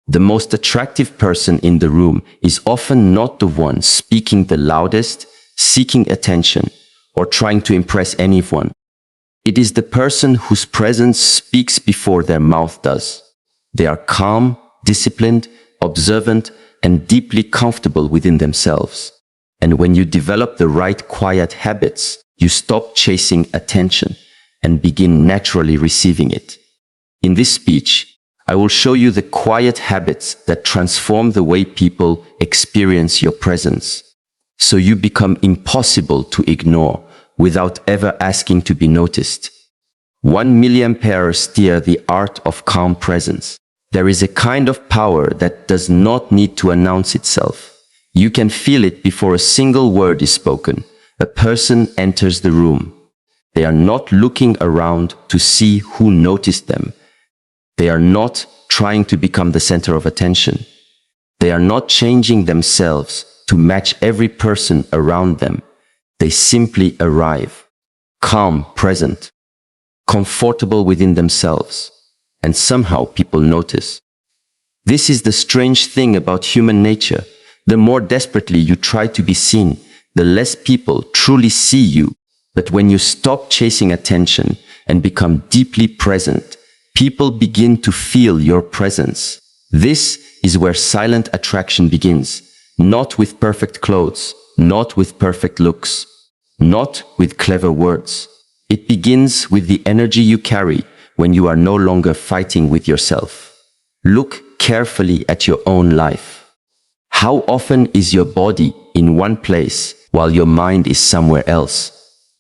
The most attractive person in the room is often not the one speaking the loudest, seeking attention, or trying to impress anyone. It is the person whose presence speaks before their mouth does. They are calm, disciplined, observant, and deeply comfortable within themselves. And when you develop the right quiet habits, you stop chasing attention and begin naturally receiving it. In this speech, I will show you the quiet habits that transform the way people experience your presence, so you become impossible to ignore without ever asking to be noticed. 1 milliampere steer the art of calm presence. There is a kind of power that does not need to announce itself. You can feel it before a single word is spoken. A person enters the room. They are not looking around to see who noticed them. They are not trying to become the center of attention. They are not changing themselves to match every person around them. They simply arrive, calm, present, comfortable within themselves, and somehow people notice. This is the strange thing about human nature. The more desperately you try to be seen, the less people truly see you. But when you stop chasing attention and become deeply present, people begin to feel your presence. This is where silent attraction begins, not with perfect clothes, not with perfect looks, not with clever words. It begins with the energy you carry when you are no longer fighting with yourself. Look carefully at your own life. How often is your body in one place while your mind is somewhere else?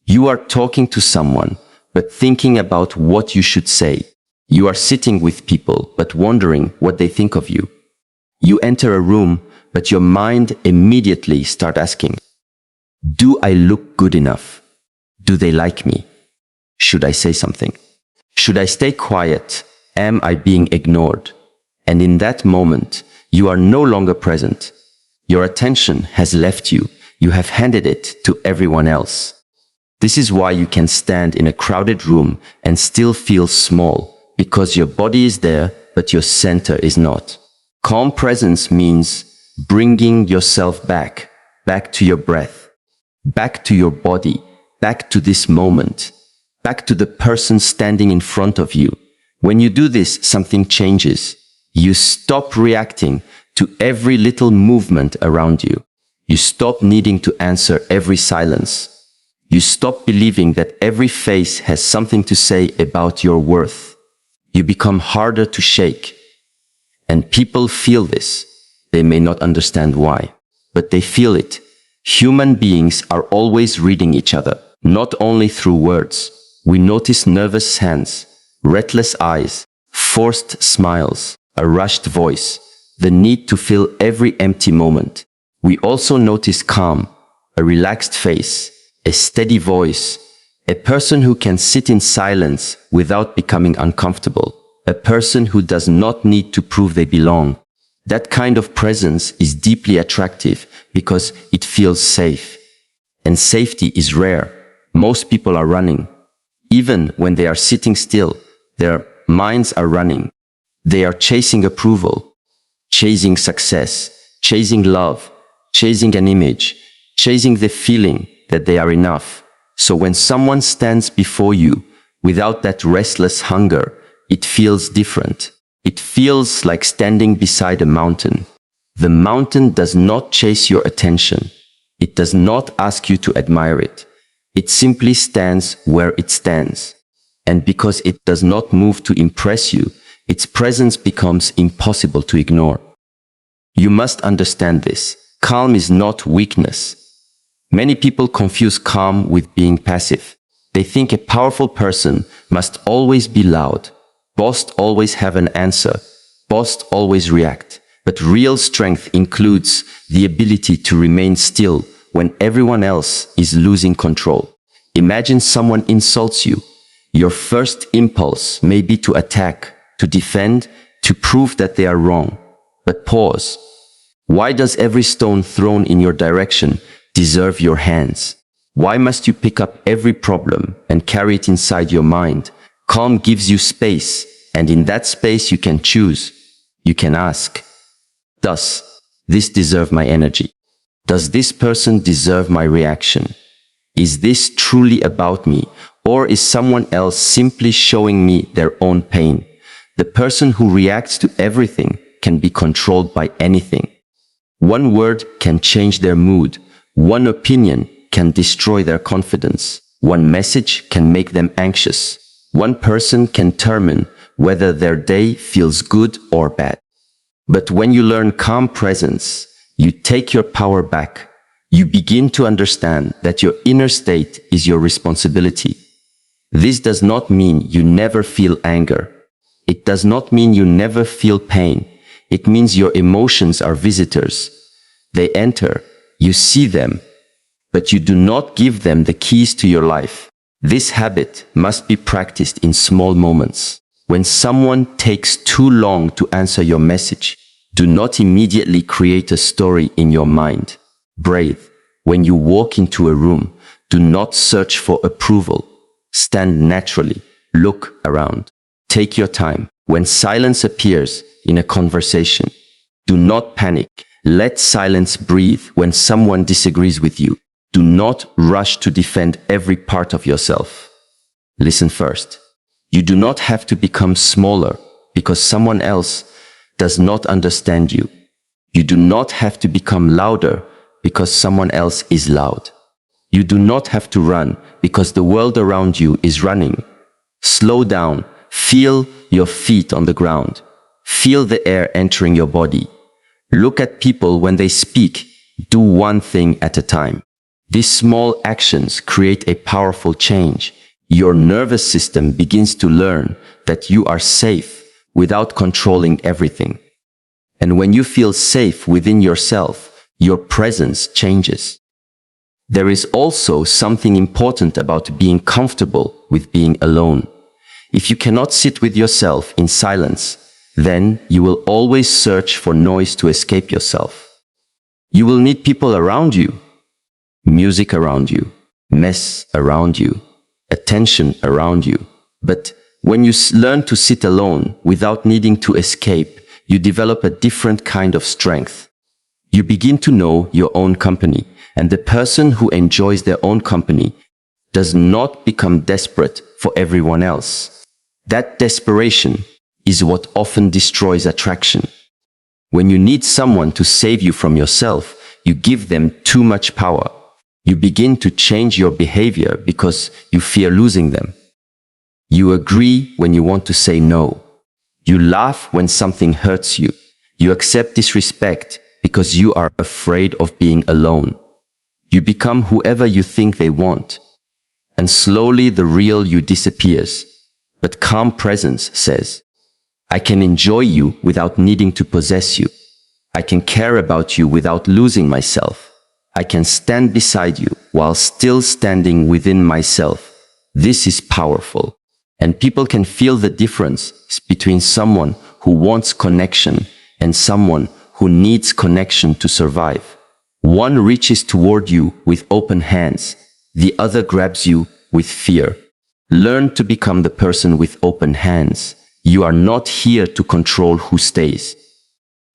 You are talking to someone, but thinking about what you should say. You are sitting with people, but wondering what they think of you. You enter a room, but your mind immediately starts asking, do I look good enough? Do they like me? Should I say something? Should I stay quiet? Am I being ignored? And in that moment, you are no longer present. Your attention has left you. You have handed it to everyone else. This is why you can stand in a crowded room and still feel small, because your body is there, but your center is not. Calm presence means bringing yourself back to your breath, back to your body, back to this moment, back to the person standing in front of you. When you do this, something changes. You stop reacting to every little movement around you. You stop needing to answer every silence. You stop believing that every face has something to say about your worth. You become harder to shake. And people feel this. They may not understand why, but they feel it. Human beings are always reading each other, not only through words. We notice nervous hands, restless eyes, forced smiles, a rushed voice, the need to fill every empty moment. We also notice calm, a relaxed face, a steady voice, a person who can sit in silence without becoming uncomfortable, a person who does not need to prove they belong. That kind of presence is deeply attractive because it feels safe. And safety is rare. Most people are running. Even when they are sitting still, their minds are running. They are chasing approval, chasing success, chasing love, chasing an image, chasing the feeling that they are enough. So when someone stands before you without that restless hunger, it feels different. It feels like standing beside a mountain. The mountain does not chase your attention. It does not ask you to admire it. It simply stands where it stands. And because it does not move to impress you, its presence becomes impossible to ignore. You must understand this. Calm is not weakness. Many people confuse calm with being passive. They think a powerful person must always be loud, must always have an answer, must always react. But real strength includes the ability to remain still when everyone else is losing control. Imagine someone insults you. Your first impulse may be to attack, to defend, to prove that they are wrong. But pause. Why does every stone thrown in your direction deserve your hands? Why must you pick up every problem and carry it inside your mind? Calm gives you space, and in that space you can choose. You can ask, does this deserve my energy? Does this person deserve my reaction? Is this truly about me, or is someone else simply showing me their own pain? The person who reacts to everything can be controlled by anything. One word can change their mood. One opinion can destroy their confidence. One message can make them anxious. One person can determine whether their day feels good or bad. But when you learn calm presence, you take your power back. You begin to understand that your inner state is your responsibility. This does not mean you never feel anger. It does not mean you never feel pain. It means your emotions are visitors. They enter, you see them, but you do not give them the keys to your life. This habit must be practiced in small moments. When someone takes too long to answer your message, do not immediately create a story in your mind. Breathe. When you walk into a room, do not search for approval. Stand naturally. Look around. Take your time. When silence appears in a conversation, do not panic. Let silence breathe when someone disagrees with you. Do not rush to defend every part of yourself. Listen first. You do not have to become smaller because someone else does not understand you. You do not have to become louder because someone else is loud. You do not have to run because the world around you is running. Slow down. Feel your feet on the ground. Feel the air entering your body. Look at people when they speak. Do one thing at a time. These small actions create a powerful change. Your nervous system begins to learn that you are safe without controlling everything. And when you feel safe within yourself, your presence changes. There is also something important about being comfortable with being alone. If you cannot sit with yourself in silence, then you will always search for noise to escape yourself. You will need people around you, music around you, mess around you, attention around you. But when you learn to sit alone without needing to escape, you develop a different kind of strength. You begin to know your own company, and the person who enjoys their own company does not become desperate for everyone else. That desperation is what often destroys attraction. When you need someone to save you from yourself, you give them too much power. You begin to change your behavior because you fear losing them. You agree when you want to say no. You laugh when something hurts you. You accept disrespect because you are afraid of being alone. You become whoever you think they want. And slowly the real you disappears. But calm presence says, I can enjoy you without needing to possess you. I can care about you without losing myself. I can stand beside you while still standing within myself. This is powerful. And people can feel the difference between someone who wants connection and someone who needs connection to survive. One reaches toward you with open hands. The other grabs you with fear. Learn to become the person with open hands. You are not here to control who stays.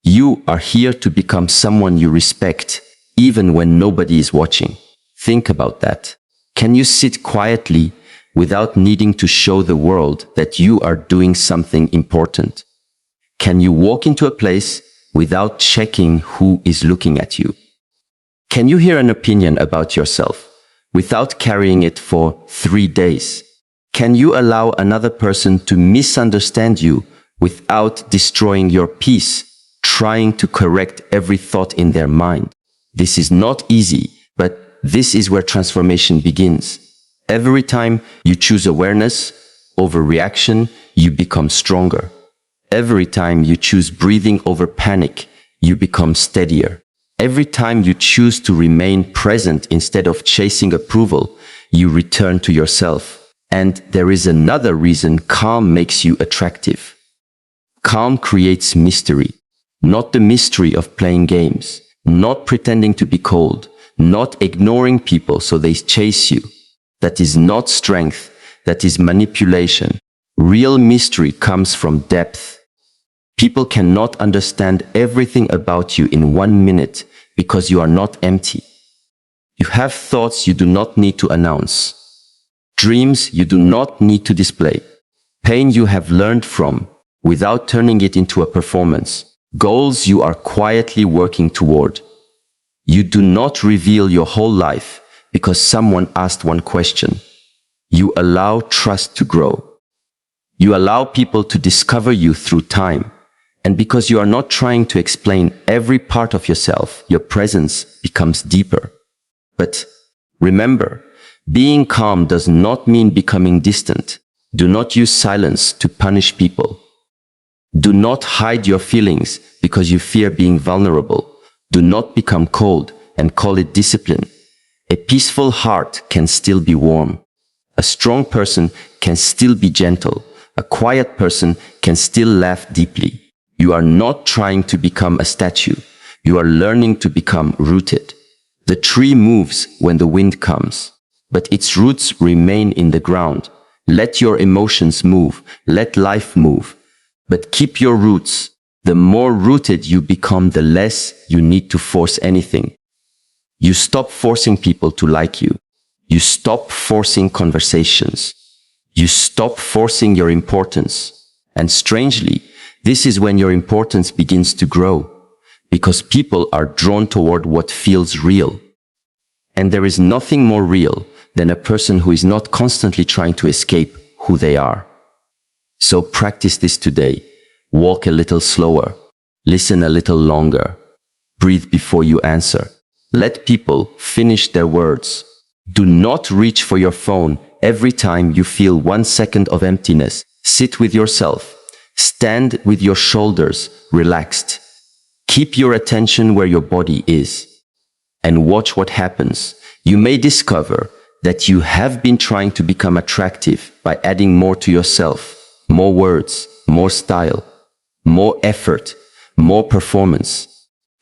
You are here to become someone you respect, even when nobody is watching. Think about that. Can you sit quietly without needing to show the world that you are doing something important? Can you walk into a place without checking who is looking at you? Can you hear an opinion about yourself without carrying it for 3 days? Can you allow another person to misunderstand you without destroying your peace, trying to correct every thought in their mind? This is not easy, but this is where transformation begins. Every time you choose awareness over reaction, you become stronger. Every time you choose breathing over panic, you become steadier. Every time you choose to remain present instead of chasing approval, you return to yourself. And there is another reason calm makes you attractive. Calm creates mystery. Not the mystery of playing games, not pretending to be cold, not ignoring people so they chase you. That is not strength, that is manipulation. Real mystery comes from depth. People cannot understand everything about you in 1 minute because you are not empty. You have thoughts you do not need to announce, dreams you do not need to display, pain you have learned from without turning it into a performance, goals you are quietly working toward. You do not reveal your whole life because someone asked one question. You allow trust to grow. You allow people to discover you through time. And because you are not trying to explain every part of yourself, your presence becomes deeper. But remember, being calm does not mean becoming distant. Do not use silence to punish people. Do not hide your feelings because you fear being vulnerable. Do not become cold and call it discipline. A peaceful heart can still be warm. A strong person can still be gentle. A quiet person can still laugh deeply. You are not trying to become a statue. You are learning to become rooted. The tree moves when the wind comes, but its roots remain in the ground. Let your emotions move. Let life move. But keep your roots. The more rooted you become, the less you need to force anything. You stop forcing people to like you. You stop forcing conversations. You stop forcing your importance. And strangely, this is when your importance begins to grow, because people are drawn toward what feels real. And there is nothing more real than a person who is not constantly trying to escape who they are. So practice this today. Walk a little slower. Listen a little longer. Breathe before you answer. Let people finish their words. Do not reach for your phone every time you feel 1 second of emptiness. Sit with yourself. Stand with your shoulders relaxed. Keep your attention where your body is. And watch what happens. You may discover that you have been trying to become attractive by adding more to yourself. More words, more style, more effort, more performance.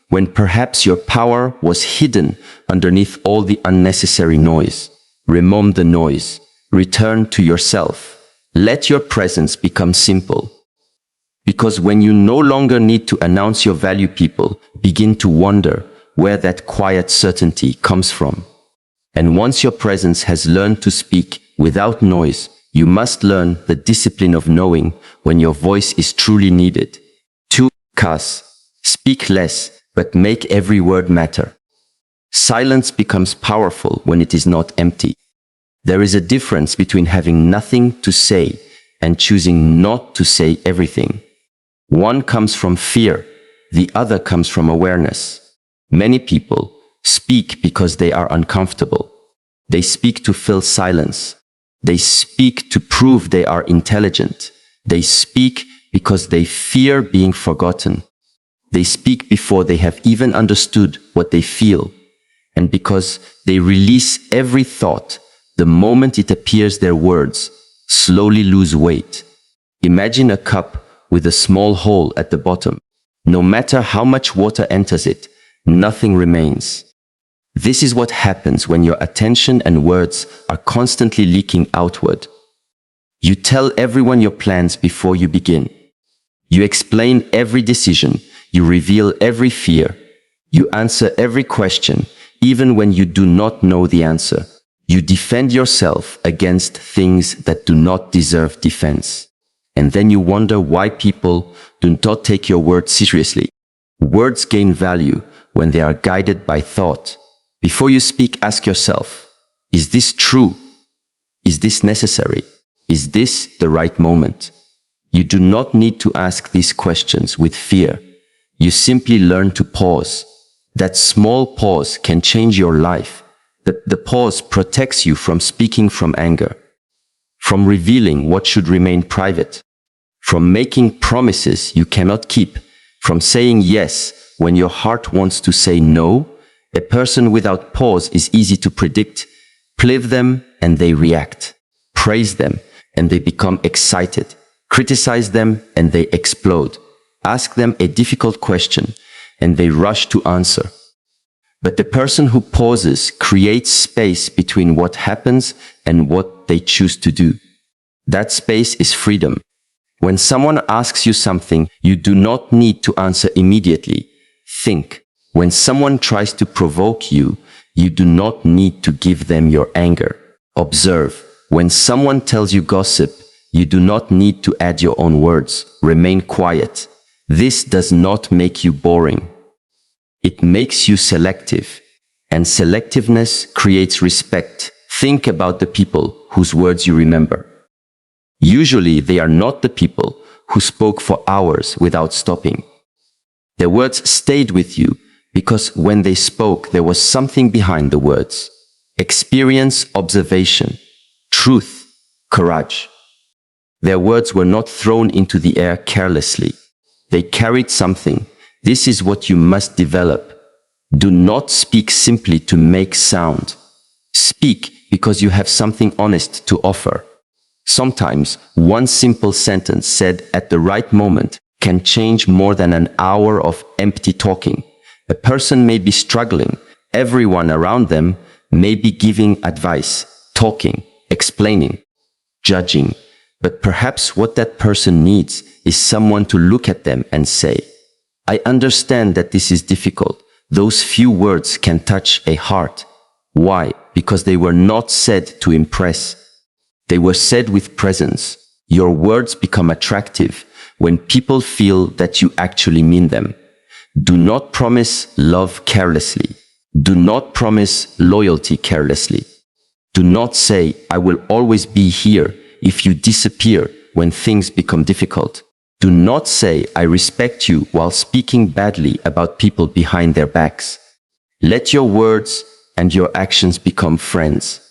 When perhaps your power was hidden underneath all the unnecessary noise. Remove the noise. Return to yourself. Let your presence become simple. Because when you no longer need to announce your value, people begin to wonder where that quiet certainty comes from. And once your presence has learned to speak without noise, you must learn the discipline of knowing when your voice is truly needed. 2. Cuss. Speak less, but make every word matter. Silence becomes powerful when it is not empty. There is a difference between having nothing to say and choosing not to say everything. One comes from fear, the other comes from awareness. Many people speak because they are uncomfortable. They speak to fill silence. They speak to prove they are intelligent. They speak because they fear being forgotten. They speak before they have even understood what they feel. And because they release every thought, the moment it appears, their words slowly lose weight. Imagine a cup with a small hole at the bottom. No matter how much water enters it, nothing remains. This is what happens when your attention and words are constantly leaking outward. You tell everyone your plans before you begin. You explain every decision. You reveal every fear. You answer every question, even when you do not know the answer. You defend yourself against things that do not deserve defense. And then you wonder why people do not take your words seriously. Words gain value when they are guided by thought. Before you speak, ask yourself, is this true? Is this necessary? Is this the right moment? You do not need to ask these questions with fear. You simply learn to pause. That small pause can change your life. The pause protects you from speaking from anger, from revealing what should remain private, from making promises you cannot keep, from saying yes when your heart wants to say no. A person without pause is easy to predict. Plive them and they react. Praise them and they become excited. Criticize them and they explode. Ask them a difficult question and they rush to answer. But the person who pauses creates space between what happens and what they choose to do. That space is freedom. When someone asks you something, you do not need to answer immediately. Think. When someone tries to provoke you, you do not need to give them your anger. Observe. When someone tells you gossip, you do not need to add your own words. Remain quiet. This does not make you boring. It makes you selective. And selectiveness creates respect. Think about the people whose words you remember. Usually they are not the people who spoke for hours without stopping. Their words stayed with you because when they spoke, there was something behind the words. Experience, observation, truth, courage. Their words were not thrown into the air carelessly. They carried something. This is what you must develop. Do not speak simply to make sound. Speak because you have something honest to offer. Sometimes one simple sentence said at the right moment can change more than an hour of empty talking. A person may be struggling. Everyone around them may be giving advice, talking, explaining, judging. But perhaps what that person needs is someone to look at them and say, I understand that this is difficult. Those few words can touch a heart. Why? Because they were not said to impress. They were said with presence. Your words become attractive when people feel that you actually mean them. Do not promise love carelessly. Do not promise loyalty carelessly. Do not say, I will always be here if you disappear when things become difficult. Do not say, I respect you while speaking badly about people behind their backs. Let your words and your actions become friends.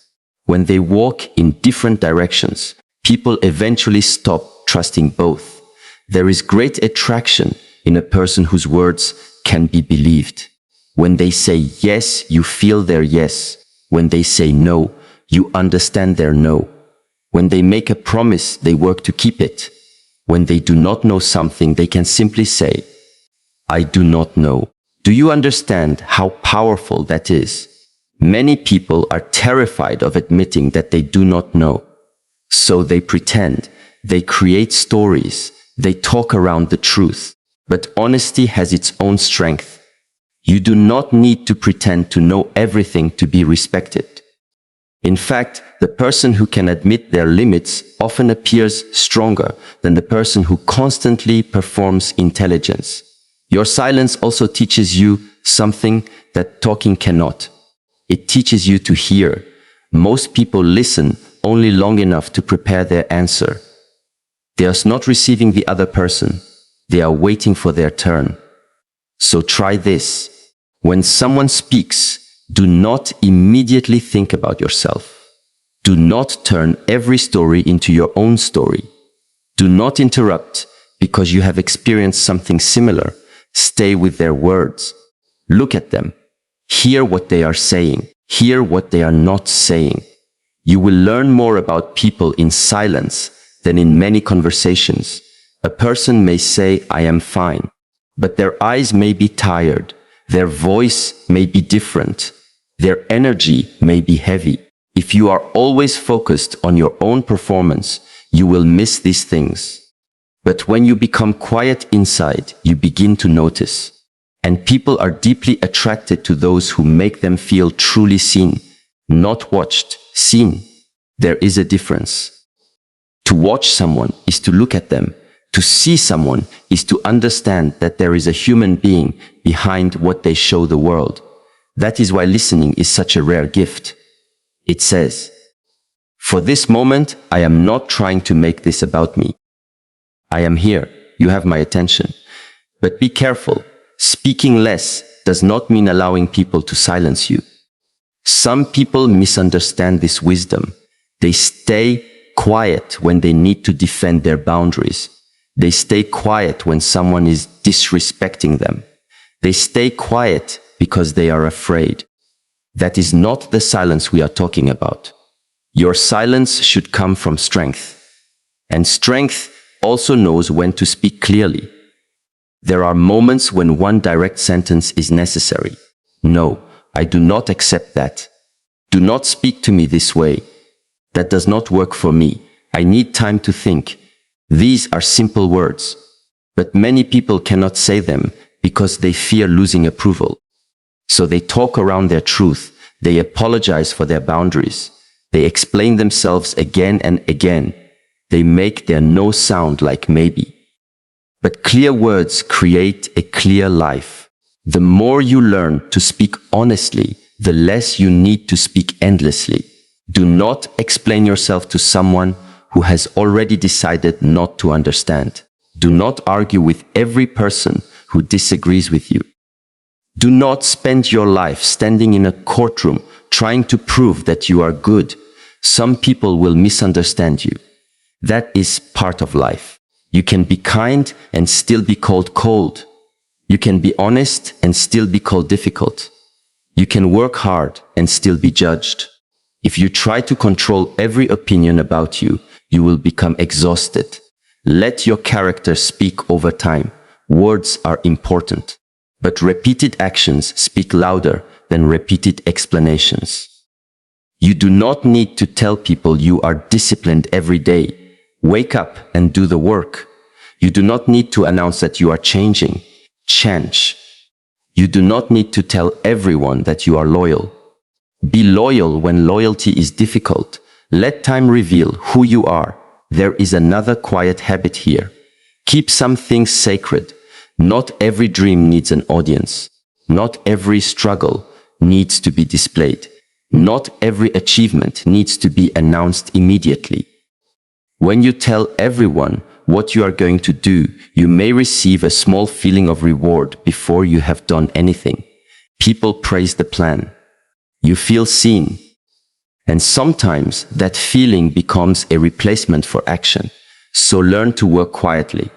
When they walk in different directions, people eventually stop trusting both. There is great attraction in a person whose words can be believed. When they say yes, you feel their yes. When they say no, you understand their no. When they make a promise, they work to keep it. When they do not know something, they can simply say, I do not know. Do you understand how powerful that is? Many people are terrified of admitting that they do not know. So they pretend, they create stories, they talk around the truth. But honesty has its own strength. You do not need to pretend to know everything to be respected. In fact, the person who can admit their limits often appears stronger than the person who constantly performs intelligence. Your silence also teaches you something that talking cannot. It teaches you to hear. Most people listen only long enough to prepare their answer. They are not receiving the other person. They are waiting for their turn. So try this. When someone speaks, do not immediately think about yourself. Do not turn every story into your own story. Do not interrupt because you have experienced something similar. Stay with their words. Look at them. Hear what they are saying. Hear what they are not saying. You will learn more about people in silence than in many conversations. A person may say, I am fine, but their eyes may be tired. Their voice may be different. Their energy may be heavy. If you are always focused on your own performance, you will miss these things. But when you become quiet inside, you begin to notice. And people are deeply attracted to those who make them feel truly seen, not watched, seen. There is a difference. To watch someone is to look at them. To see someone is to understand that there is a human being behind what they show the world. That is why listening is such a rare gift. It says, for this moment, I am not trying to make this about me. I am here. You have my attention. But be careful. Speaking less does not mean allowing people to silence you. Some people misunderstand this wisdom. They stay quiet when they need to defend their boundaries. They stay quiet when someone is disrespecting them. They stay quiet because they are afraid. That is not the silence we are talking about. Your silence should come from strength. And strength also knows when to speak clearly. There are moments when one direct sentence is necessary. No, I do not accept that. Do not speak to me this way. That does not work for me. I need time to think. These are simple words, but many people cannot say them because they fear losing approval. So they talk around their truth, they apologize for their boundaries, they explain themselves again and again, they make their no sound like maybe. But clear words create a clear life. The more you learn to speak honestly, the less you need to speak endlessly. Do not explain yourself to someone who has already decided not to understand. Do not argue with every person who disagrees with you. Do not spend your life standing in a courtroom trying to prove that you are good. Some people will misunderstand you. That is part of life. You can be kind and still be called cold. You can be honest and still be called difficult. You can work hard and still be judged. If you try to control every opinion about you, you will become exhausted. Let your character speak over time. Words are important, but repeated actions speak louder than repeated explanations. You do not need to tell people you are disciplined every day. Wake up and do the work. You do not need to announce that you are changing. Change. You do not need to tell everyone that you are loyal. Be loyal when loyalty is difficult. Let time reveal who you are. There is another quiet habit here. Keep some things sacred. Not every dream needs an audience. Not every struggle needs to be displayed. Not every achievement needs to be announced immediately. When you tell everyone what you are going to do, you may receive a small feeling of reward before you have done anything. People praise the plan. You feel seen. And sometimes that feeling becomes a replacement for action. So learn to work quietly.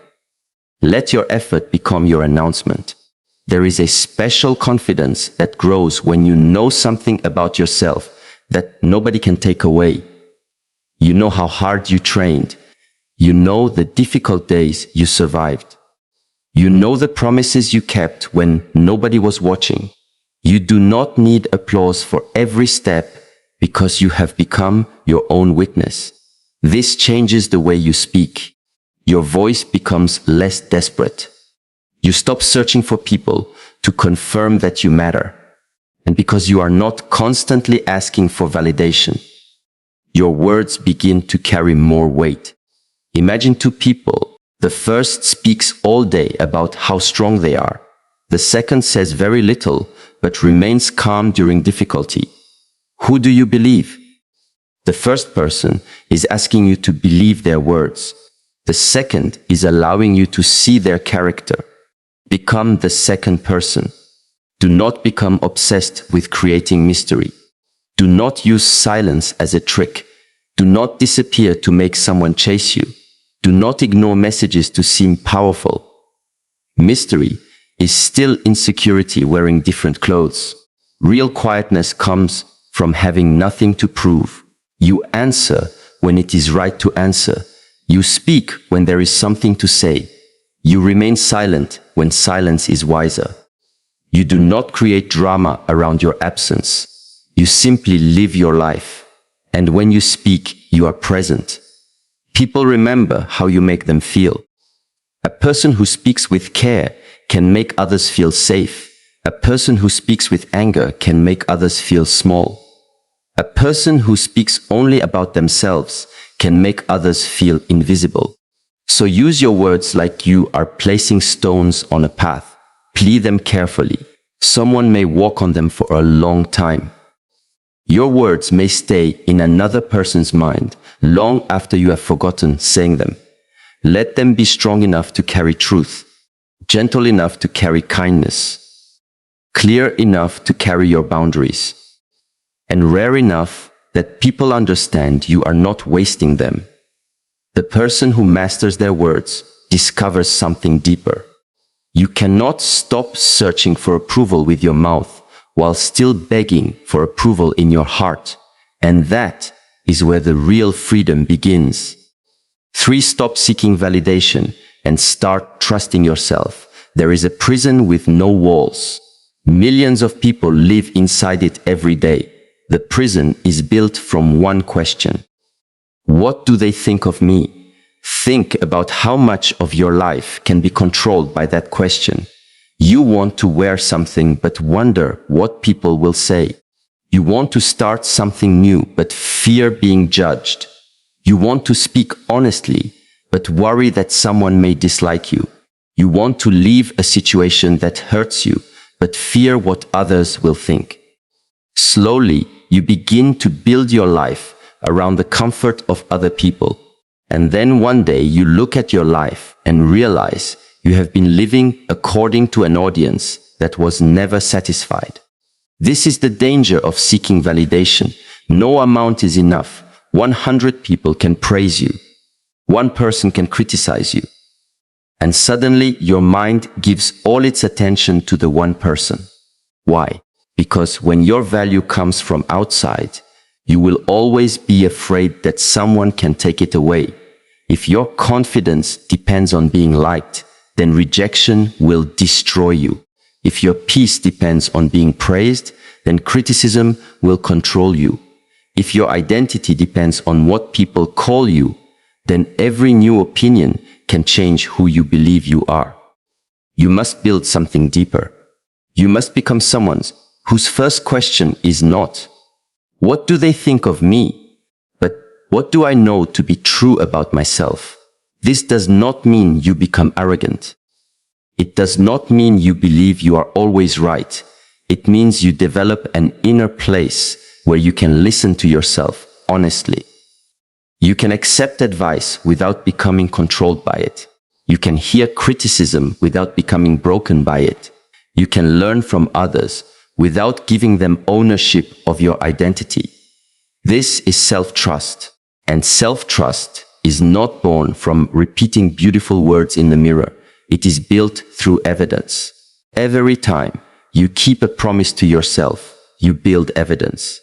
Let your effort become your announcement. There is a special confidence that grows when you know something about yourself that nobody can take away. You know how hard you trained. You know the difficult days you survived. You know the promises you kept when nobody was watching. You do not need applause for every step because you have become your own witness. This changes the way you speak. Your voice becomes less desperate. You stop searching for people to confirm that you matter. And because you are not constantly asking for validation, your words begin to carry more weight. Imagine two people. The first speaks all day about how strong they are. The second says very little, but remains calm during difficulty. Who do you believe? The first person is asking you to believe their words. The second is allowing you to see their character. Become the second person. Do not become obsessed with creating mystery. Do not use silence as a trick. Do not disappear to make someone chase you. Do not ignore messages to seem powerful. Mystery is still insecurity wearing different clothes. Real quietness comes from having nothing to prove. You answer when it is right to answer. You speak when there is something to say. You remain silent when silence is wiser. You do not create drama around your absence. You simply live your life. And when you speak, you are present. People remember how you make them feel. A person who speaks with care can make others feel safe. A person who speaks with anger can make others feel small. A person who speaks only about themselves can make others feel invisible. So use your words like you are placing stones on a path. Ply them carefully. Someone may walk on them for a long time. Your words may stay in another person's mind long after you have forgotten saying them. Let them be strong enough to carry truth, gentle enough to carry kindness, clear enough to carry your boundaries, and rare enough that people understand you are not wasting them. The person who masters their words discovers something deeper. You cannot stop searching for approval with your mouth while still begging for approval in your heart. And that is where the real freedom begins. 3. Stop seeking validation and start trusting yourself. There is a prison with no walls. Millions of people live inside it every day. The prison is built from one question. What do they think of me? Think about how much of your life can be controlled by that question. You want to wear something but wonder what people will say. You want to start something new but fear being judged. You want to speak honestly but worry that someone may dislike you. You want to leave a situation that hurts you but fear what others will think. Slowly, you begin to build your life around the comfort of other people. And then one day you look at your life and realize you have been living according to an audience that was never satisfied. This is the danger of seeking validation. No amount is enough. 100 people can praise you. One person can criticize you. And suddenly your mind gives all its attention to the one person. Why? Because when your value comes from outside, you will always be afraid that someone can take it away. If your confidence depends on being liked, then rejection will destroy you. If your peace depends on being praised, then criticism will control you. If your identity depends on what people call you, then every new opinion can change who you believe you are. You must build something deeper. You must become someone whose first question is not, "What do they think of me?" but "What do I know to be true about myself?" This does not mean you become arrogant. It does not mean you believe you are always right. It means you develop an inner place where you can listen to yourself honestly. You can accept advice without becoming controlled by it. You can hear criticism without becoming broken by it. You can learn from others without giving them ownership of your identity. This is self-trust. And self-trust is not born from repeating beautiful words in the mirror. It is built through evidence. Every time you keep a promise to yourself, you build evidence.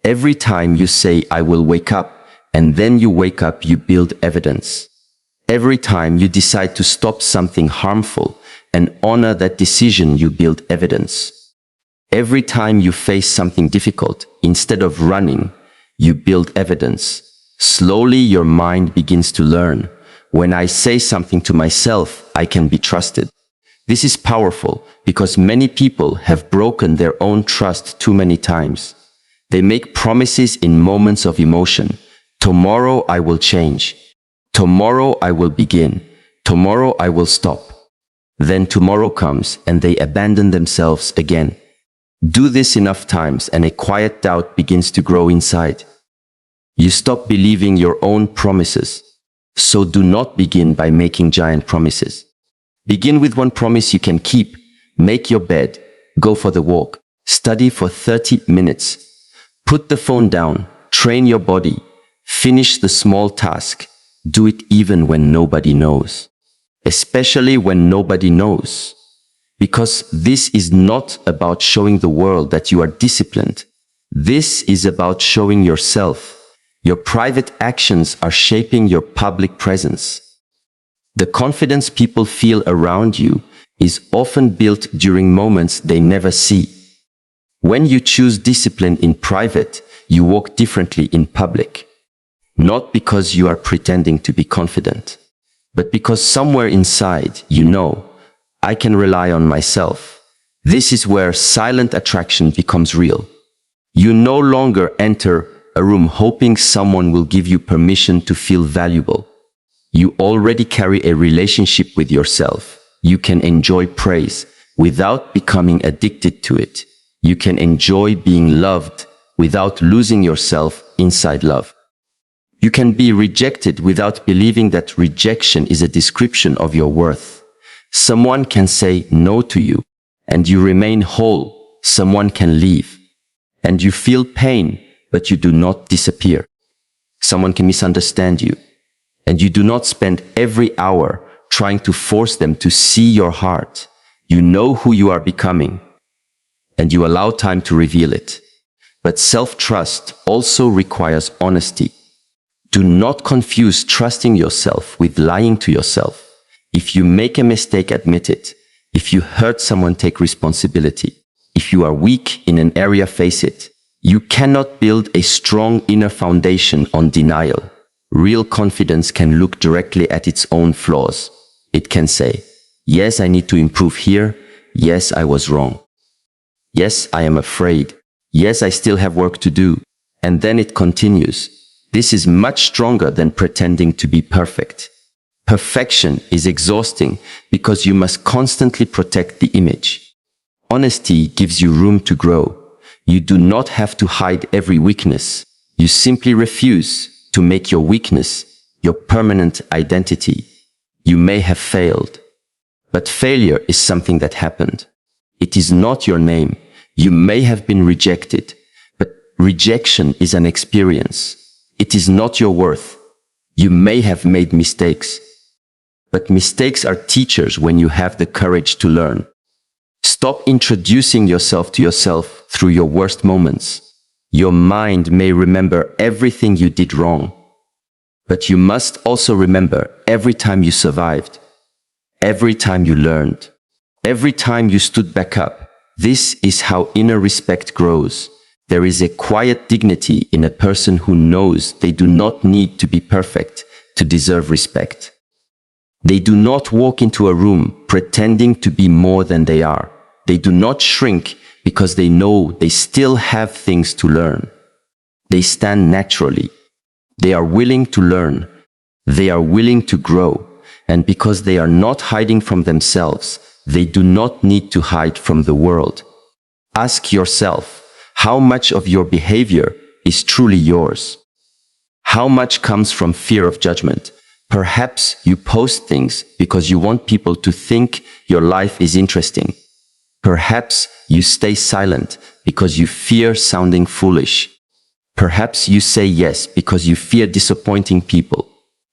Every time you say, "I will wake up," and then you wake up, you build evidence. Every time you decide to stop something harmful and honor that decision, you build evidence. Every time you face something difficult, instead of running, you build evidence. Slowly your mind begins to learn. When I say something to myself, I can be trusted. This is powerful because many people have broken their own trust too many times. They make promises in moments of emotion. Tomorrow I will change. Tomorrow I will begin. Tomorrow I will stop. Then tomorrow comes and they abandon themselves again. Do this enough times and a quiet doubt begins to grow inside. You stop believing your own promises. So do not begin by making giant promises. Begin with one promise you can keep. Make your bed. Go for the walk. Study for 30 minutes. Put the phone down. Train your body. Finish the small task. Do it even when nobody knows. Especially when nobody knows. Because this is not about showing the world that you are disciplined. This is about showing yourself. Your private actions are shaping your public presence. The confidence people feel around you is often built during moments they never see. When you choose discipline in private, you walk differently in public. Not because you are pretending to be confident, but because somewhere inside you know, I can rely on myself. This is where silent attraction becomes real. You no longer enter a room hoping someone will give you permission to feel valuable. You already carry a relationship with yourself. You can enjoy praise without becoming addicted to it. You can enjoy being loved without losing yourself inside love. You can be rejected without believing that rejection is a description of your worth. Someone can say no to you, and you remain whole. Someone can leave, and you feel pain, but you do not disappear. Someone can misunderstand you, and you do not spend every hour trying to force them to see your heart. You know who you are becoming, and you allow time to reveal it. But self-trust also requires honesty. Do not confuse trusting yourself with lying to yourself. If you make a mistake, admit it. If you hurt someone, take responsibility. If you are weak in an area, face it. You cannot build a strong inner foundation on denial. Real confidence can look directly at its own flaws. It can say, yes, I need to improve here. Yes, I was wrong. Yes, I am afraid. Yes, I still have work to do. And then it continues. This is much stronger than pretending to be perfect. Perfection is exhausting because you must constantly protect the image. Honesty gives you room to grow. You do not have to hide every weakness. You simply refuse to make your weakness your permanent identity. You may have failed, but failure is something that happened. It is not your name. You may have been rejected, but rejection is an experience. It is not your worth. You may have made mistakes, but mistakes are teachers when you have the courage to learn. Stop introducing yourself to yourself through your worst moments. Your mind may remember everything you did wrong, but you must also remember every time you survived, every time you learned, every time you stood back up. This is how inner respect grows. There is a quiet dignity in a person who knows they do not need to be perfect to deserve respect. They do not walk into a room pretending to be more than they are. They do not shrink because they know they still have things to learn. They stand naturally. They are willing to learn. They are willing to grow. And because they are not hiding from themselves, they do not need to hide from the world. Ask yourself, how much of your behavior is truly yours? How much comes from fear of judgment? Perhaps you post things because you want people to think your life is interesting. Perhaps you stay silent because you fear sounding foolish. Perhaps you say yes because you fear disappointing people.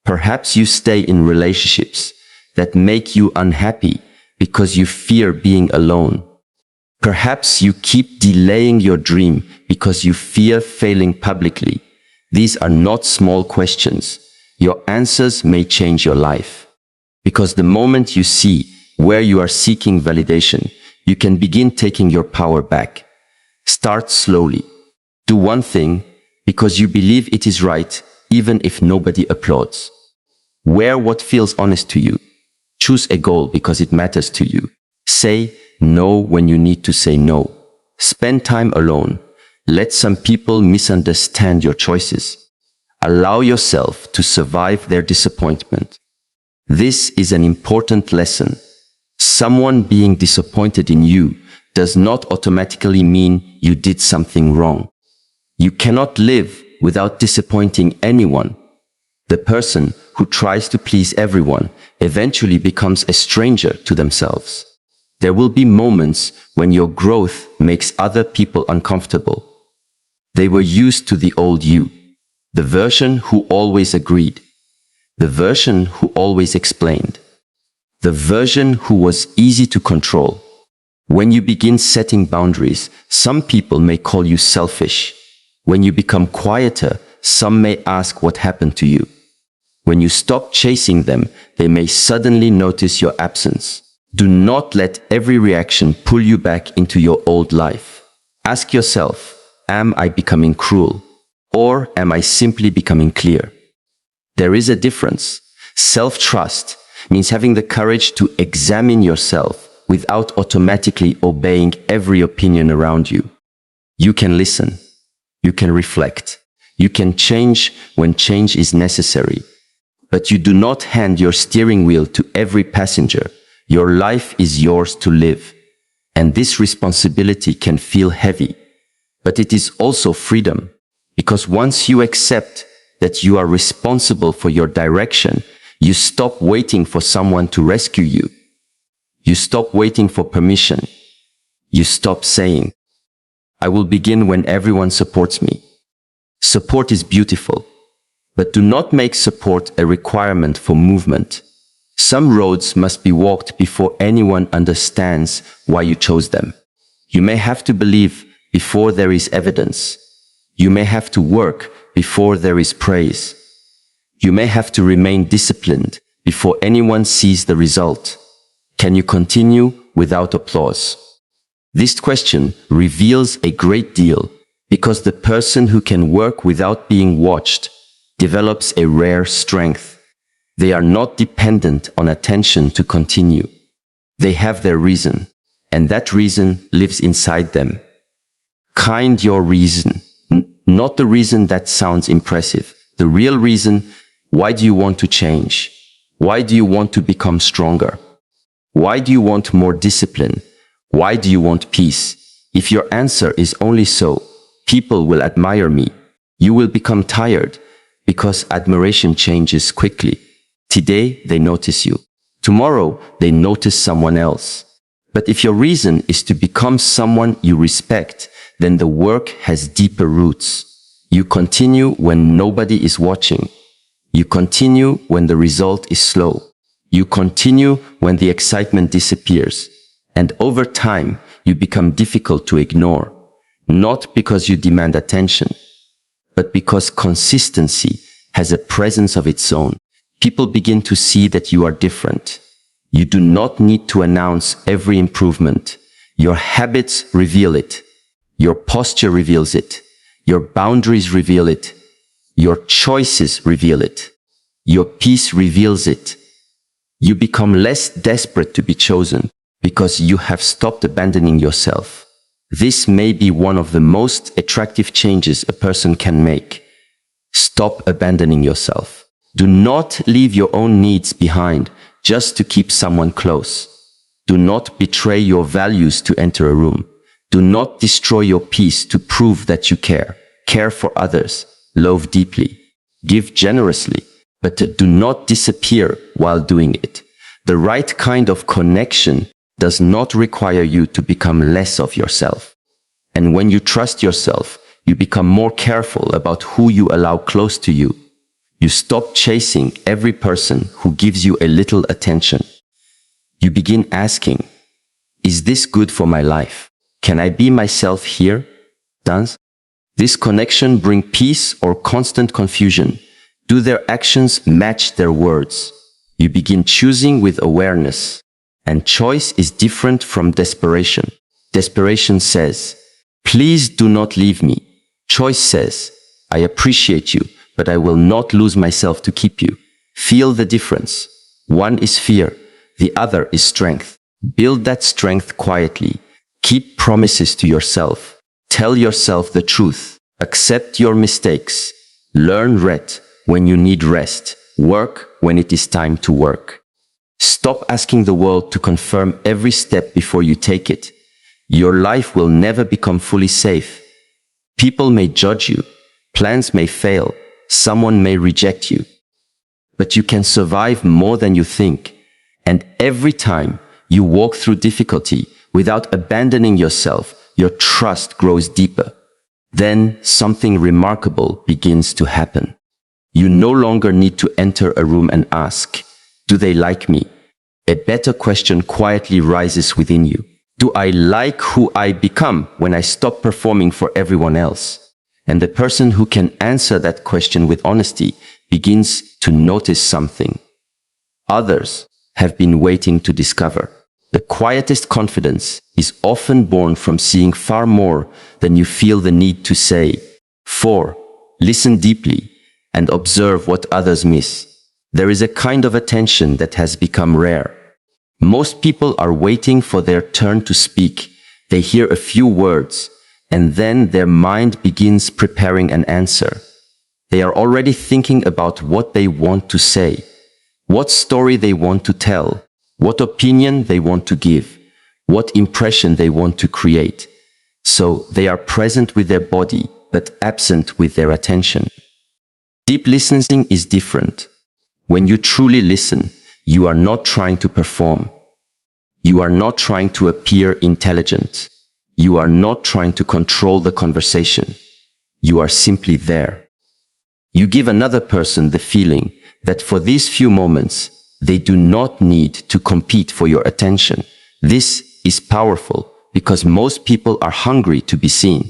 Perhaps you stay in relationships that make you unhappy because you fear being alone. Perhaps you keep delaying your dream because you fear failing publicly. These are not small questions. Your answers may change your life. Because the moment you see where you are seeking validation, you can begin taking your power back. Start slowly. Do one thing because you believe it is right, even if nobody applauds. Wear what feels honest to you. Choose a goal because it matters to you. Say no when you need to say no. Spend time alone. Let some people misunderstand your choices. Allow yourself to survive their disappointment. This is an important lesson. Someone being disappointed in you does not automatically mean you did something wrong. You cannot live without disappointing anyone. The person who tries to please everyone eventually becomes a stranger to themselves. There will be moments when your growth makes other people uncomfortable. They were used to the old you, the version who always agreed, the version who always explained, the version who was easy to control. When you begin setting boundaries, some people may call you selfish. When you become quieter, some may ask what happened to you. When you stop chasing them, they may suddenly notice your absence. Do not let every reaction pull you back into your old life. Ask yourself, am I becoming cruel? Or am I simply becoming clear? There is a difference. Self-trust means having the courage to examine yourself without automatically obeying every opinion around you. You can listen. You can reflect. You can change when change is necessary. But you do not hand your steering wheel to every passenger. Your life is yours to live. And this responsibility can feel heavy. But it is also freedom. Because once you accept that you are responsible for your direction, you stop waiting for someone to rescue you. You stop waiting for permission. You stop saying, I will begin when everyone supports me. Support is beautiful, but do not make support a requirement for movement. Some roads must be walked before anyone understands why you chose them. You may have to believe before there is evidence. You may have to work before there is praise. You may have to remain disciplined before anyone sees the result. Can you continue without applause? This question reveals a great deal because the person who can work without being watched develops a rare strength. They are not dependent on attention to continue. They have their reason, and that reason lives inside them. Kind your reason, not the reason that sounds impressive. The real reason, why do you want to change? Why do you want to become stronger? Why do you want more discipline? Why do you want peace? If your answer is only so, people will admire me. You will become tired, because admiration changes quickly. Today, they notice you. Tomorrow, they notice someone else. But if your reason is to become someone you respect, then the work has deeper roots. You continue when nobody is watching. You continue when the result is slow. You continue when the excitement disappears. And over time, you become difficult to ignore. Not because you demand attention, but because consistency has a presence of its own. People begin to see that you are different. You do not need to announce every improvement. Your habits reveal it. Your posture reveals it. Your boundaries reveal it. Your choices reveal it. Your peace reveals it. You become less desperate to be chosen because you have stopped abandoning yourself. This may be one of the most attractive changes a person can make. Stop abandoning yourself. Do not leave your own needs behind just to keep someone close. Do not betray your values to enter a room. Do not destroy your peace to prove that you care. Care for others. Love deeply. Give generously. But do not disappear while doing it. The right kind of connection does not require you to become less of yourself. And when you trust yourself, you become more careful about who you allow close to you. You stop chasing every person who gives you a little attention. You begin asking, is this good for my life? Can I be myself here? Does this connection bring peace or constant confusion? Do their actions match their words? You begin choosing with awareness. And choice is different from desperation. Desperation says, please do not leave me. Choice says, I appreciate you, but I will not lose myself to keep you. Feel the difference. One is fear, the other is strength. Build that strength quietly. Keep promises to yourself. Tell yourself the truth. Accept your mistakes. Learn rest when you need rest. Work when it is time to work. Stop asking the world to confirm every step before you take it. Your life will never become fully safe. People may judge you. Plans may fail. Someone may reject you. But you can survive more than you think. And every time you walk through difficulty without abandoning yourself, your trust grows deeper. Then something remarkable begins to happen. You no longer need to enter a room and ask, do they like me? A better question quietly rises within you. Do I like who I become when I stop performing for everyone else? And the person who can answer that question with honesty begins to notice something others have been waiting to discover. The quietest confidence is often born from seeing far more than you feel the need to say. 4. Listen deeply and observe what others miss. There is a kind of attention that has become rare. Most people are waiting for their turn to speak. They hear a few words, and then their mind begins preparing an answer. They are already thinking about what they want to say, what story they want to tell, what opinion they want to give, what impression they want to create. So they are present with their body, but absent with their attention. Deep listening is different. When you truly listen, you are not trying to perform. You are not trying to appear intelligent. You are not trying to control the conversation. You are simply there. You give another person the feeling that for these few moments, they do not need to compete for your attention. This is powerful because most people are hungry to be seen.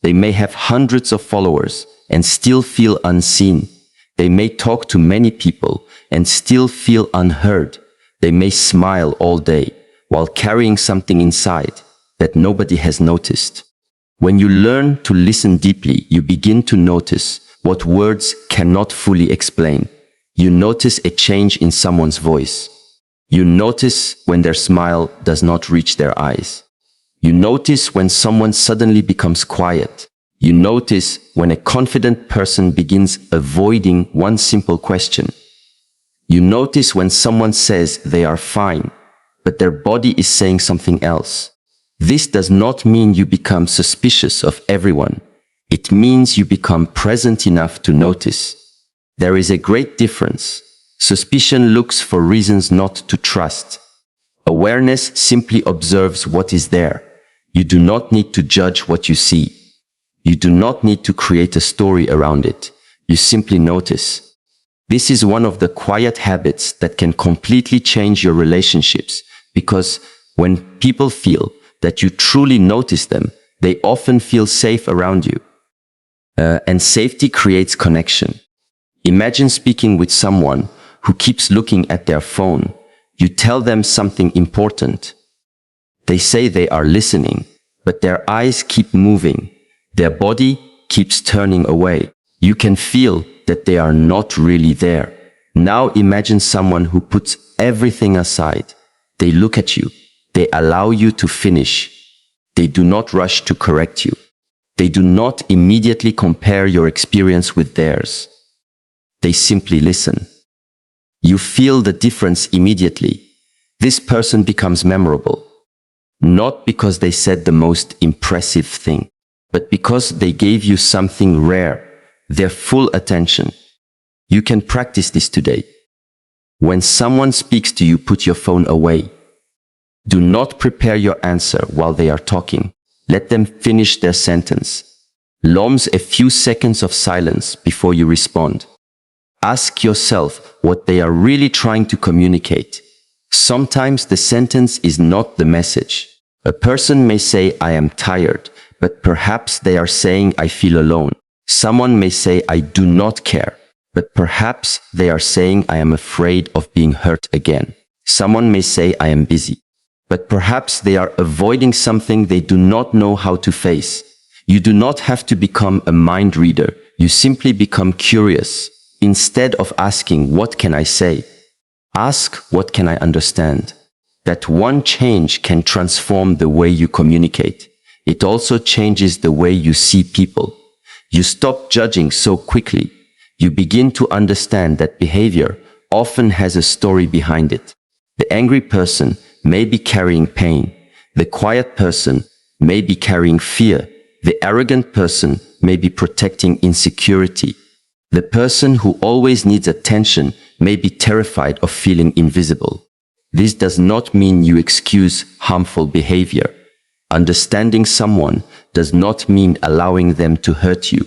They may have hundreds of followers and still feel unseen. They may talk to many people and still feel unheard. They may smile all day while carrying something inside that nobody has noticed. When you learn to listen deeply, you begin to notice what words cannot fully explain. You notice a change in someone's voice. You notice when their smile does not reach their eyes. You notice when someone suddenly becomes quiet. You notice when a confident person begins avoiding one simple question. You notice when someone says they are fine, but their body is saying something else. This does not mean you become suspicious of everyone. It means you become present enough to notice. There is a great difference. Suspicion looks for reasons not to trust. Awareness simply observes what is there. You do not need to judge what you see. You do not need to create a story around it. You simply notice. This is one of the quiet habits that can completely change your relationships, because when people feel that you truly notice them, they often feel safe around you. And safety creates connection. Imagine speaking with someone who keeps looking at their phone. You tell them something important. They say they are listening, but their eyes keep moving. Their body keeps turning away. You can feel that they are not really there. Now imagine someone who puts everything aside. They look at you. They allow you to finish. They do not rush to correct you. They do not immediately compare your experience with theirs. They simply listen. You feel the difference immediately. This person becomes memorable. Not because they said the most impressive thing, but because they gave you something rare, their full attention. You can practice this today. When someone speaks to you, put your phone away. Do not prepare your answer while they are talking. Let them finish their sentence. Allow a few seconds of silence before you respond. Ask yourself what they are really trying to communicate. Sometimes the sentence is not the message. A person may say, "I am tired," but perhaps they are saying, "I feel alone." Someone may say, "I do not care," but perhaps they are saying, "I am afraid of being hurt again." Someone may say, "I am busy," but perhaps they are avoiding something they do not know how to face. You do not have to become a mind reader. You simply become curious. Instead of asking, "What can I say?" ask, "What can I understand?" That one change can transform the way you communicate. It also changes the way you see people. You stop judging so quickly. You begin to understand that behavior often has a story behind it. The angry person may be carrying pain. The quiet person may be carrying fear. The arrogant person may be protecting insecurity. The person who always needs attention may be terrified of feeling invisible. This does not mean you excuse harmful behavior. Understanding someone does not mean allowing them to hurt you.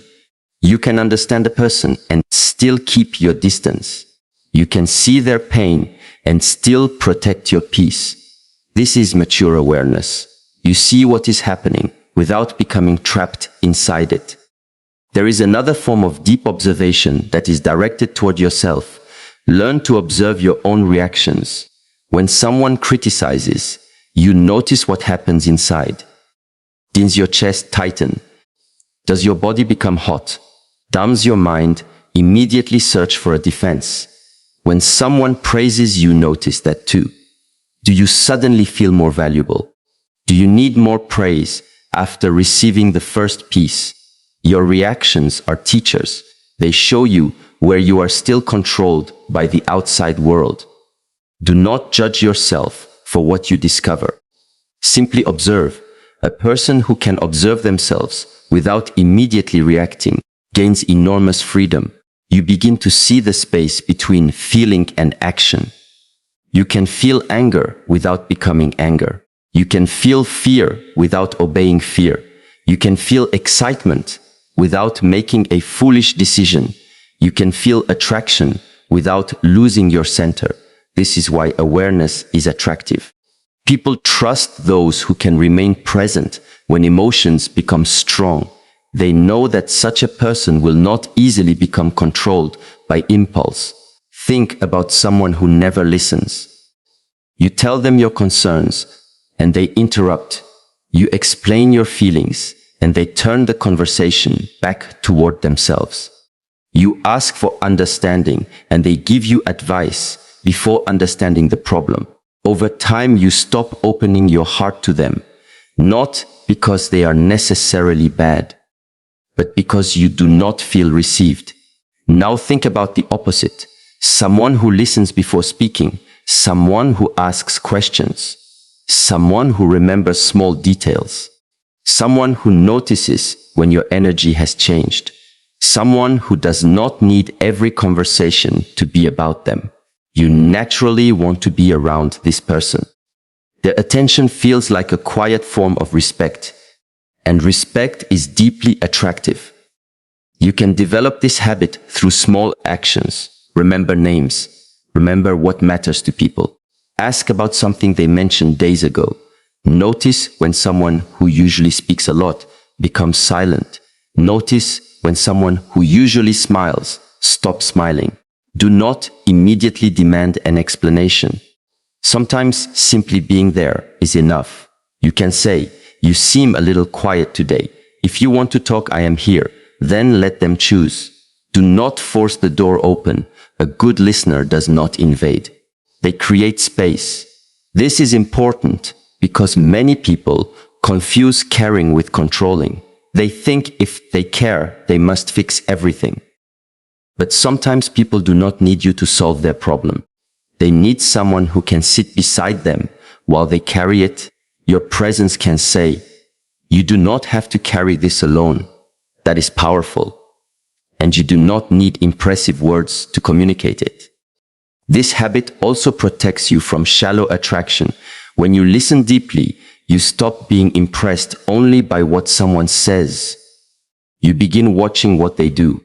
You can understand a person and still keep your distance. You can see their pain and still protect your peace. This is mature awareness. You see what is happening without becoming trapped inside it. There is another form of deep observation that is directed toward yourself. Learn to observe your own reactions. When someone criticizes, you notice what happens inside. Does your chest tighten? Does your body become hot? Does your mind immediately search for a defense? When someone praises you, notice that too. Do you suddenly feel more valuable? Do you need more praise after receiving the first piece? Your reactions are teachers. They show you where you are still controlled by the outside world. Do not judge yourself for what you discover. Simply observe. A person who can observe themselves without immediately reacting gains enormous freedom. You begin to see the space between feeling and action. You can feel anger without becoming anger. You can feel fear without obeying fear. You can feel excitement without making a foolish decision. You can feel attraction without losing your center. This is why awareness is attractive. People trust those who can remain present when emotions become strong. They know that such a person will not easily become controlled by impulse. Think about someone who never listens. You tell them your concerns, and they interrupt. You explain your feelings, and they turn the conversation back toward themselves. You ask for understanding, and they give you advice before understanding the problem. Over time, you stop opening your heart to them, not because they are necessarily bad, but because you do not feel received. Now think about the opposite. Someone who listens before speaking, someone who asks questions, someone who remembers small details, someone who notices when your energy has changed, someone who does not need every conversation to be about them. You naturally want to be around this person. Their attention feels like a quiet form of respect, and respect is deeply attractive. You can develop this habit through small actions. Remember names. Remember what matters to people. Ask about something they mentioned days ago. Notice when someone who usually speaks a lot becomes silent. Notice when someone who usually smiles stops smiling. Do not immediately demand an explanation. Sometimes simply being there is enough. You can say, "You seem a little quiet today. If you want to talk, I am here." Then let them choose. Do not force the door open. A good listener does not invade. They create space. This is important because many people confuse caring with controlling. They think if they care, they must fix everything. But sometimes people do not need you to solve their problem. They need someone who can sit beside them while they carry it. Your presence can say, "You do not have to carry this alone." That is powerful. And you do not need impressive words to communicate it. This habit also protects you from shallow attraction. When you listen deeply, you stop being impressed only by what someone says. You begin watching what they do.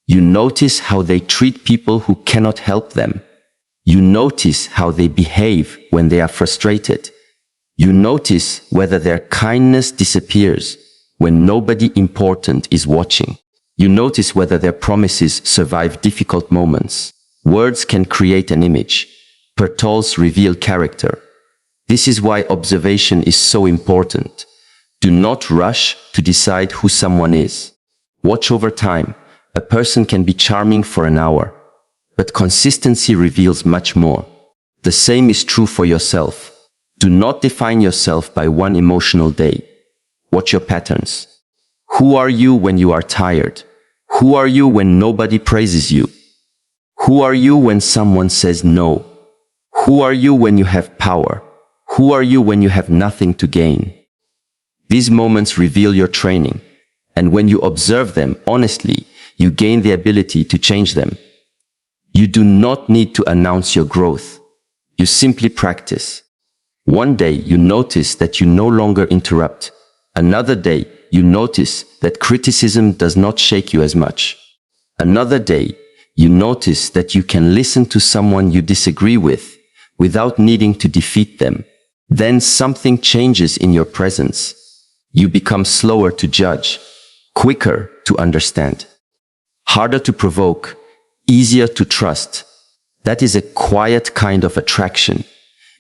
You notice how they treat people who cannot help them. You notice how they behave when they are frustrated. You notice whether their kindness disappears when nobody important is watching. You notice whether their promises survive difficult moments. Words can create an image. Pearls reveal character. This is why observation is so important. Do not rush to decide who someone is. Watch over time. A person can be charming for an hour, but consistency reveals much more. The same is true for yourself. Do not define yourself by one emotional day. Watch your patterns. Who are you when you are tired? Who are you when nobody praises you? Who are you when someone says no? Who are you when you have power? Who are you when you have nothing to gain? These moments reveal your training, and when you observe them honestly, you gain the ability to change them. You do not need to announce your growth. You simply practice. One day you notice that you no longer interrupt. Another day you notice that criticism does not shake you as much. Another day you notice that you can listen to someone you disagree with without needing to defeat them. Then something changes in your presence. You become slower to judge, quicker to understand, harder to provoke, easier to trust. That is a quiet kind of attraction.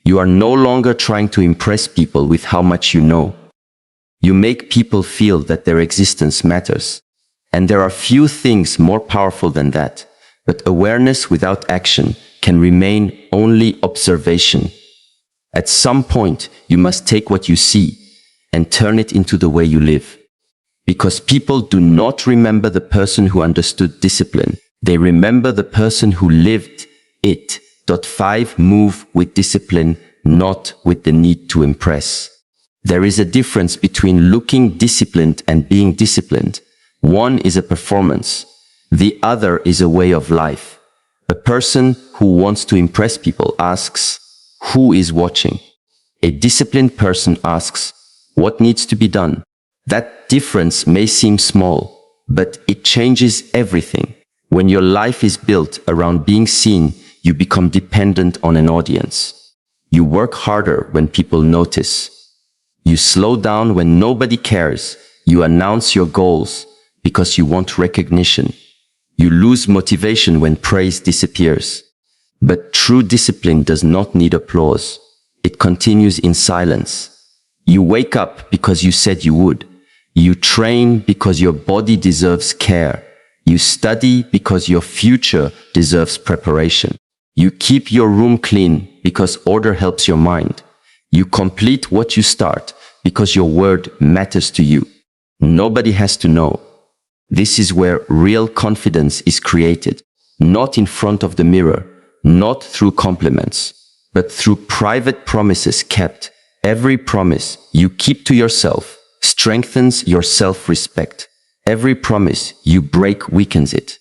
You are no longer trying to impress people with how much you know. You make people feel that their existence matters. And there are few things more powerful than that. But awareness without action can remain only observation. At some point, you must take what you see and turn it into the way you live. Because people do not remember the person who understood discipline. They remember the person who lived it. 5. Move with discipline, not with the need to impress. There is a difference between looking disciplined and being disciplined. One is a performance. The other is a way of life. A person who wants to impress people asks, "Who is watching?" A disciplined person asks, "What needs to be done?" That difference may seem small, but it changes everything. When your life is built around being seen, you become dependent on an audience. You work harder when people notice. You slow down when nobody cares. You announce your goals because you want recognition. You lose motivation when praise disappears. But true discipline does not need applause. It continues in silence. You wake up because you said you would. You train because your body deserves care. You study because your future deserves preparation. You keep your room clean because order helps your mind. You complete what you start because your word matters to you. Nobody has to know. This is where real confidence is created, not in front of the mirror, not through compliments, but through private promises kept. Every promise you keep to yourself strengthens your self-respect. Every promise you break weakens it.